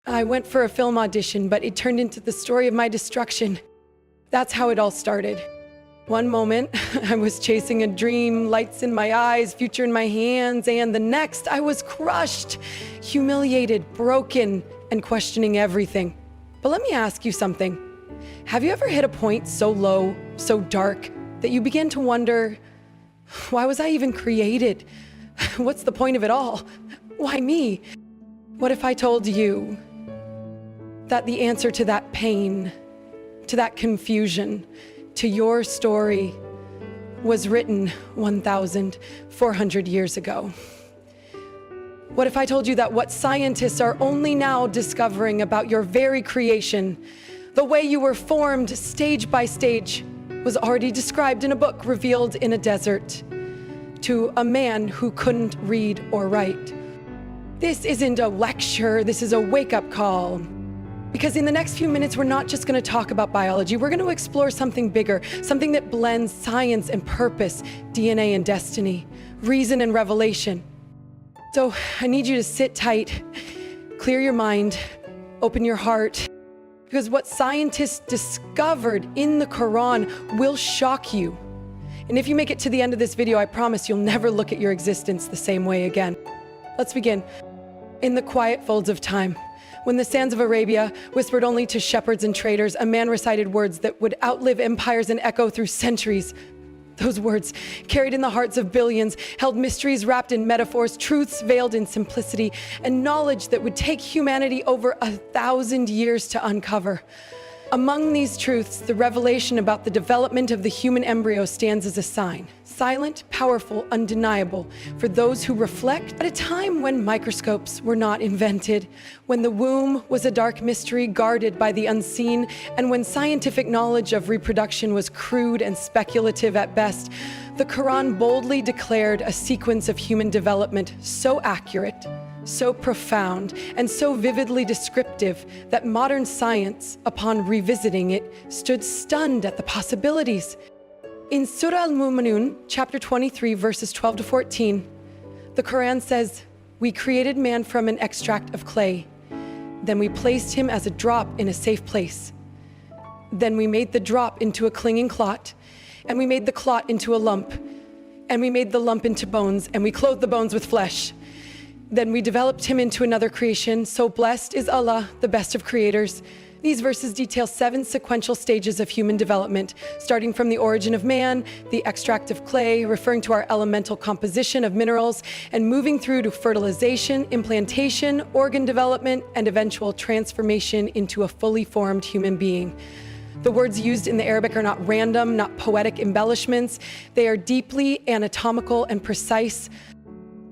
I went for a film audition, but it turned into the story of my destruction. That's how it all started. One moment, I was chasing a dream, lights in my eyes, future in my hands, and the next, I was crushed, humiliated, broken, and questioning everything. But let me ask you something. Have you ever hit a point so low, so dark, that you begin to wonder, why was I even created? What's the point of it all? Why me? What if I told you that the answer to that pain, to that confusion, to your story was written 1,400 years ago? What if I told you that what scientists are only now discovering about your very creation, the way you were formed stage by stage, was already described in a book revealed in a desert to a man who couldn't read or write? This isn't a lecture, this is a wake-up call. Because in the next few minutes, we're not just going to talk about biology, we're going to explore something bigger, something that blends science and purpose, DNA and destiny, reason and revelation. So I need you to sit tight, clear your mind, open your heart, because what scientists discovered in the Quran will shock you. And if you make it to the end of this video, I promise you'll never look at your existence the same way again. Let's begin. In the quiet folds of time, when the sands of Arabia whispered only to shepherds and traders, a man recited words that would outlive empires and echo through centuries. Those words, carried in the hearts of billions, held mysteries wrapped in metaphors, truths veiled in simplicity, and knowledge that would take humanity over 1,000 years to uncover. Among these truths, the revelation about the development of the human embryo stands as a sign. Silent, powerful, undeniable, for those who reflect at a time when microscopes were not invented, when the womb was a dark mystery guarded by the unseen, and when scientific knowledge of reproduction was crude and speculative at best. The Quran boldly declared a sequence of human development so accurate, so profound, and so vividly descriptive that modern science, upon revisiting it, stood stunned at the possibilities. In Surah Al-Mu'minun, chapter 23, verses 12 to 14, the Quran says, "We created man from an extract of clay. Then we placed him as a drop in a safe place. Then we made the drop into a clinging clot, and we made the clot into a lump, and we made the lump into bones, and we clothed the bones with flesh. Then we developed him into another creation, so blessed is Allah, the best of creators." These verses detail 7 sequential stages of human development, starting from the origin of man, the extract of clay, referring to our elemental composition of minerals, and moving through to fertilization, implantation, organ development, and eventual transformation into a fully formed human being. The words used in the Arabic are not random, not poetic embellishments. They are deeply anatomical and precise.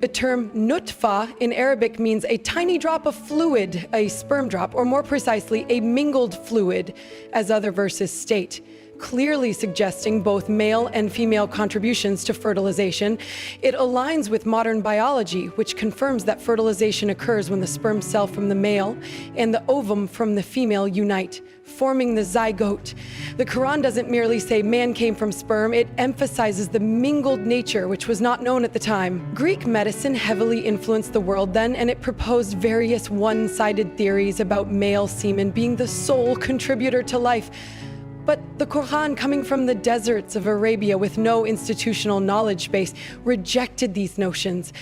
The term nutfa in Arabic means a tiny drop of fluid, a sperm drop, or more precisely, a mingled fluid, as other verses state, clearly suggesting both male and female contributions to fertilization. It aligns with modern biology, which confirms that fertilization occurs when the sperm cell from the male and the ovum from the female unite, forming the zygote. The Quran doesn't merely say man came from sperm, it emphasizes the mingled nature, which was not known at the time. Greek medicine heavily influenced the world then, and it proposed various one-sided theories about male semen being the sole contributor to life. But the Quran, coming from the deserts of Arabia with no institutional knowledge base, rejected these notions,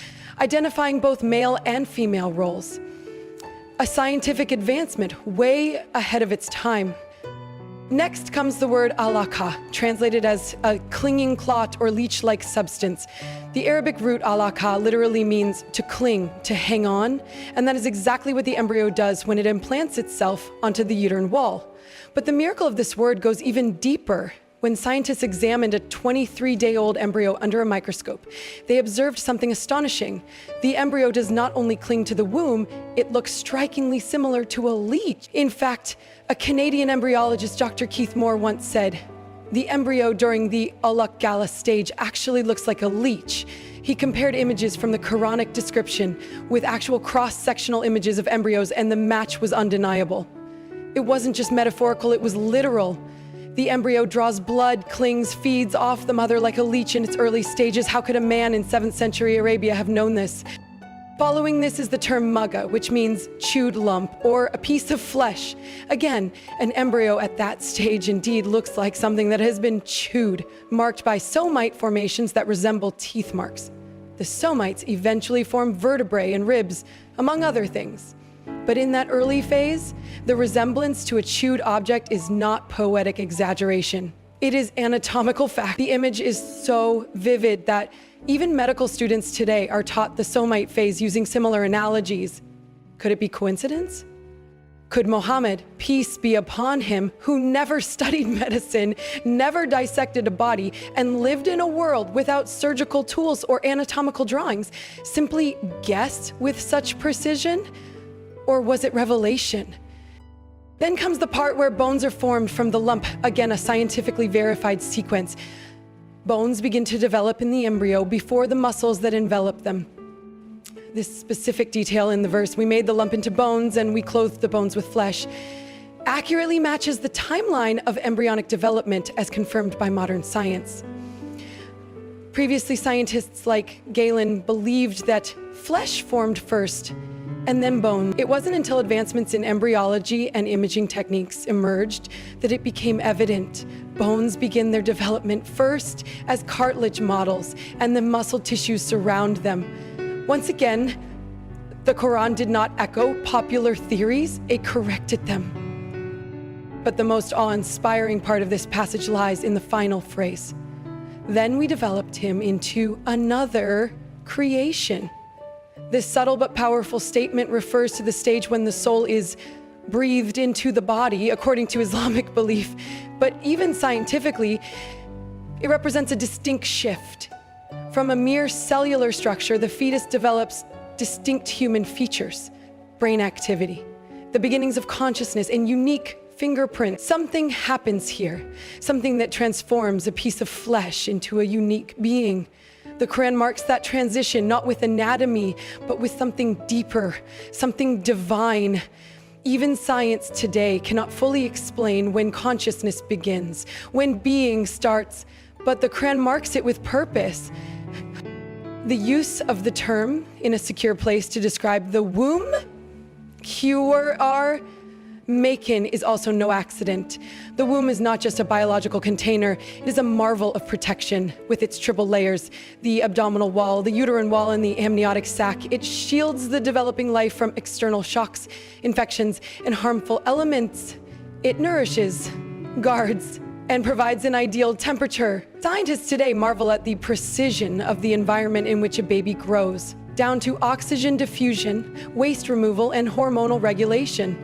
identifying both male and female roles. A scientific advancement way ahead of its time. Next comes the word alaka, translated as a clinging clot or leech-like substance. The Arabic root alaka literally means to cling, to hang on, and that is exactly what the embryo does when it implants itself onto the uterine wall. But the miracle of this word goes even deeper. When scientists examined a 23-day-old embryo under a microscope, they observed something astonishing. The embryo does not only cling to the womb, it looks strikingly similar to a leech. In fact, a Canadian embryologist, Dr. Keith Moore, once said, "The embryo during the 𝐤𝐥𝐬 stage actually looks like a leech." He compared images from the Quranic description with actual cross-sectional images of embryos, and the match was undeniable. It wasn't just metaphorical, it was literal. The embryo draws blood, clings, feeds off the mother like a leech in its early stages. How could a man in 7th century Arabia have known this? Following this is the term 𝐬𝐥𝐽, which means chewed lump or a piece of flesh. Again, an embryo at that stage indeed looks like something that has been chewed, marked by somite formations that resemble teeth marks. The somites eventually form vertebrae and ribs, among other things. But in that early phase, the resemblance to a chewed object is not poetic exaggeration. It is anatomical fact. The image is so vivid that even medical students today are taught the somite phase using similar analogies. Could it be coincidence? Could Muhammad, peace be upon him, who never studied medicine, never dissected a body, and lived in a world without surgical tools or anatomical drawings, simply guess with such precision? Or was it revelation? Then comes the part where bones are formed from the lump, again a scientifically verified sequence. Bones begin to develop in the embryo before the muscles that envelop them. This specific detail in the verse, "We made the lump into bones and we clothed the bones with flesh," accurately matches the timeline of embryonic development as confirmed by modern science. Previously, scientists like Galen believed that flesh formed first and then bone. It wasn't until advancements in embryology and imaging techniques emerged that it became evident. Bones begin their development first as cartilage models, and the muscle tissues surround them. Once again, the Quran did not echo popular theories, it corrected them. But the most awe-inspiring part of this passage lies in the final phrase. "Then we developed him into another creation." This subtle but powerful statement refers to the stage when the soul is breathed into the body, according to Islamic belief. But even scientifically, it represents a distinct shift. From a mere cellular structure, the fetus develops distinct human features, brain activity, the beginnings of consciousness, and unique fingerprints. Something happens here, something that transforms a piece of flesh into a unique being. The Quran marks that transition not with anatomy, but with something deeper, something divine. Even science today cannot fully explain when consciousness begins, when being starts, but the Quran marks it with purpose. The use of the term "in a secure place" to describe the womb, 𝐟𝐢𝐥𝐦, is also no accident. The womb is not just a biological container, it is a marvel of protection with its triple layers, the abdominal wall, the uterine wall, and the amniotic sac. It shields the developing life from external shocks, infections, and harmful elements. It nourishes, guards, and provides an ideal temperature. Scientists today marvel at the precision of the environment in which a baby grows, down to oxygen diffusion, waste removal, and hormonal regulation.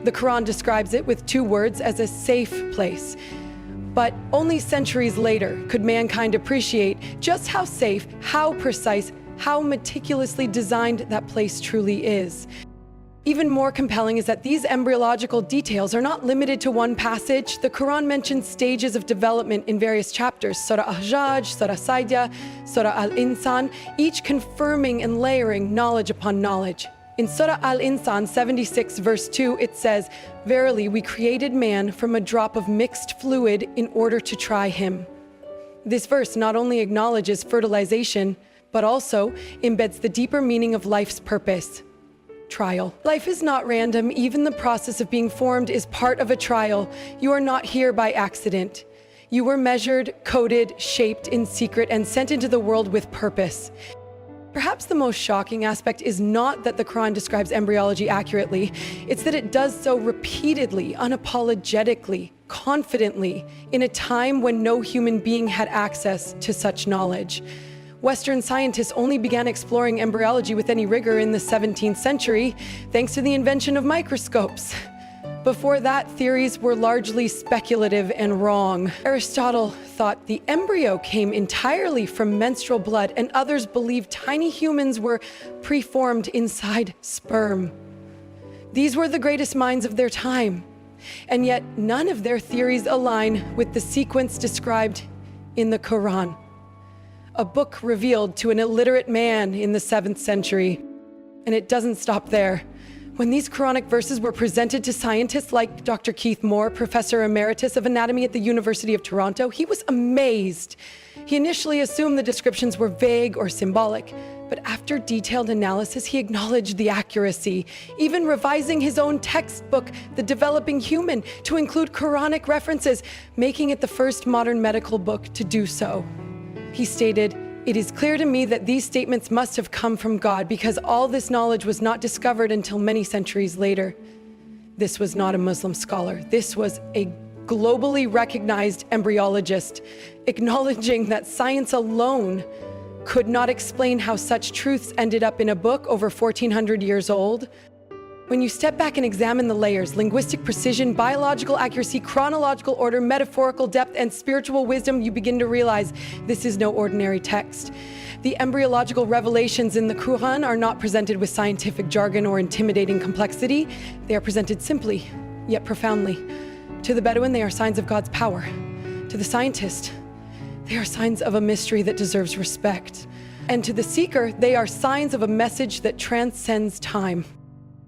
The Quran describes it with two words as a safe place. But only centuries later could mankind appreciate just how safe, how precise, how meticulously designed that place truly is. Even more compelling is that these embryological details are not limited to one passage. The Quran mentions stages of development in various chapters, Surah Al-Hajj, Surah Sajdah, Surah Al-Insan, each confirming and layering knowledge upon knowledge. In Surah Al-Insan 76 verse 2, it says, "Verily, we created man from a drop of mixed fluid in order to try him." This verse not only acknowledges fertilization, but also embeds the deeper meaning of life's purpose. Trial. Life is not random. Even the process of being formed is part of a trial. You are not here by accident. You were measured, coded, shaped in secret, and sent into the world with purpose. Perhaps the most shocking aspect is not that the Quran describes embryology accurately, it's that it does so repeatedly, unapologetically, confidently, in a time when no human being had access to such knowledge. Western scientists only began exploring embryology with any rigor in the 17th century, thanks to the invention of microscopes. Before that, theories were largely speculative and wrong. Aristotle thought the embryo came entirely from menstrual blood, and others believed tiny humans were preformed inside sperm. These were the greatest minds of their time, and yet none of their theories align with the sequence described in the Quran, a book revealed to an illiterate man in the 7th century. And it doesn't stop there. When these Quranic verses were presented to scientists like Dr. Keith Moore, Professor Emeritus of Anatomy at the University of Toronto, he was amazed. He initially assumed the descriptions were vague or symbolic, but after detailed analysis, he acknowledged the accuracy, even revising his own textbook, The Developing Human, to include Quranic references, making it the first modern medical book to do so. He stated, "It is clear to me that these statements must have come from God because all this knowledge was not discovered until many centuries later." This was not a Muslim scholar. This was a globally recognized embryologist, acknowledging that science alone could not explain how such truths ended up in a book over 1,400 years old. When you step back and examine the layers, linguistic precision, biological accuracy, chronological order, metaphorical depth, and spiritual wisdom, you begin to realize this is no ordinary text. The embryological revelations in the Quran are not presented with scientific jargon or intimidating complexity. They are presented simply, yet profoundly. To the Bedouin, they are signs of God's power. To the scientist, they are signs of a mystery that deserves respect. And to the seeker, they are signs of a message that transcends time.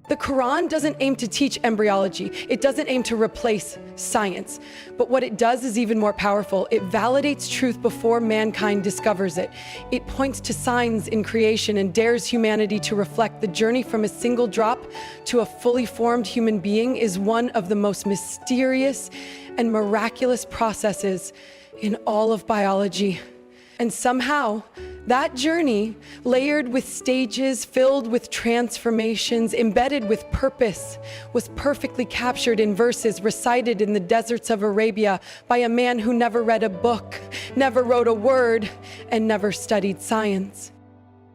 The Quran doesn't aim to teach embryology. It doesn't aim to replace science. But what it does is even more powerful. It validates truth before mankind discovers it. It points to signs in creation and dares humanity to reflect the journey from a single drop to a fully formed human being is one of the most mysterious and miraculous processes in all of biology. And somehow, that journey, layered with stages, filled with transformations, embedded with purpose, was perfectly captured in verses recited in the deserts of Arabia by a man who never read a book, never wrote a word, and never studied science.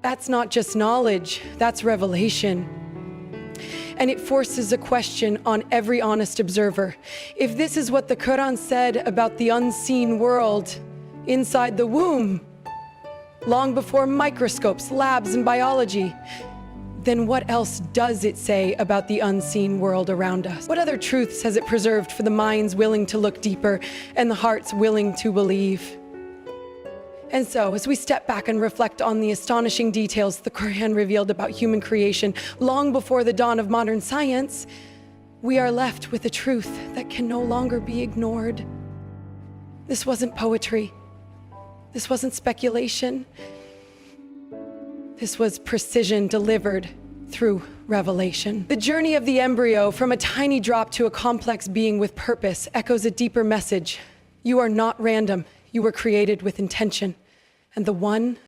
That's not just knowledge, that's revelation. And it forces a question on every honest observer. If this is what the Quran said about the unseen world inside the womb, long before microscopes, labs, and biology, then what else does it say about the unseen world around us? What other truths has it preserved for the minds willing to look deeper and the hearts willing to believe? And so, as we step back and reflect on the astonishing details the Quran revealed about human creation long before the dawn of modern science, we are left with a truth that can no longer be ignored. This wasn't poetry. This wasn't speculation. This was precision delivered through revelation. The journey of the embryo from a tiny drop to a complex being with purpose echoes a deeper message. You are not random. You were created with intention. And the one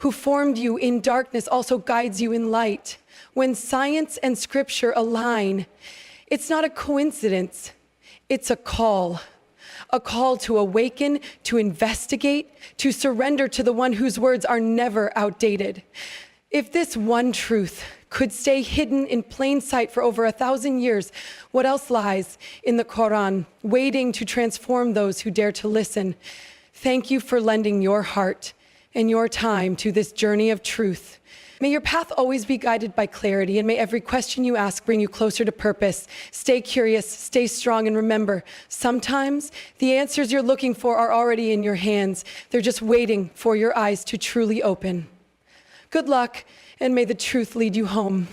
who formed you in darkness also guides you in light. When science and scripture align, it's not a coincidence. It's a call. A call to awaken, to investigate, to surrender to the one whose words are never outdated. If this one truth could stay hidden in plain sight for over 1,000 years, what else lies in the Quran, waiting to transform those who dare to listen? Thank you for lending your heart and your time to this journey of truth. May your path always be guided by clarity, and may every question you ask bring you closer to purpose. Stay curious, stay strong, and remember, sometimes the answers you're looking for are already in your hands. They're just waiting for your eyes to truly open. Good luck, and may the truth lead you home.